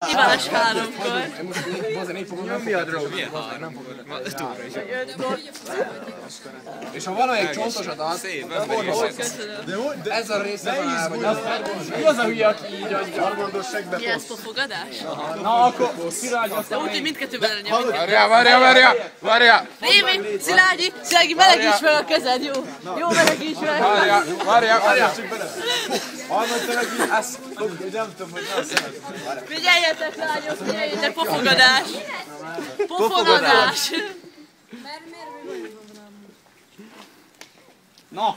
Hibás háromkor. Mi a drog? Nem fogod. És ha valamelyik csontosat ad, ez a része már vagy. Mi az a hülye, aki így adja? Mi ez, pofogadás? Na akkor kirágy De úgy, hogy mindkettőben elnyomjuk. Várjál! Rémi, Szilágyi, melegíts meg a kezed, jó? Jó, melegíts meg! Várjál! Figyeljetek, lányok, figyeljetek, pofogadás! Pofogadás! Na!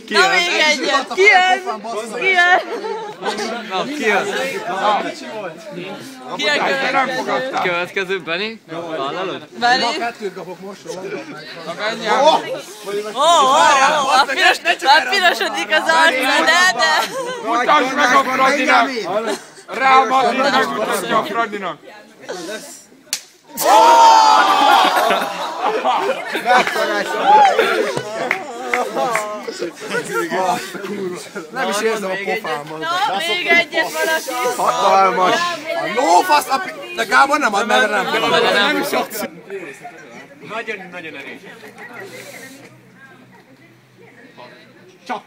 Na még egyet! Ki jön? Ki jön? Na, ki az? Ki a következő? Következő, Benni? Vállalod? Benni? Ma kettőt kapok most, Na, menjál! A pirosodik az arca, de! Mutasd meg a Fradinak! Rámadni megmutatja a Fradinak! nem is érzem a pofámmal. Na, még egyet valaki! Hatalmas! A lófasz, de Gábor nem ad, mert nem kell. Nem is adsz. Nagyon erős. Csak!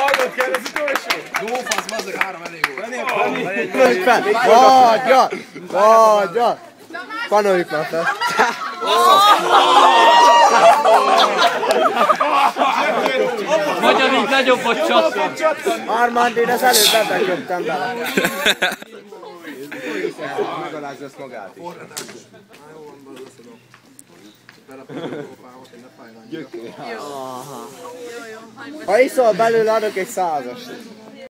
Adott kell az utolsó. Lófasz, bazdok, 3 elég volt. Vagyja! Panoljuk már fel! Magyar így nagyobb a csata. Armand, én az előbb bebeköptem bele. Megalázza ezt magát is. Ha iszol belőle, adok egy 100-ast.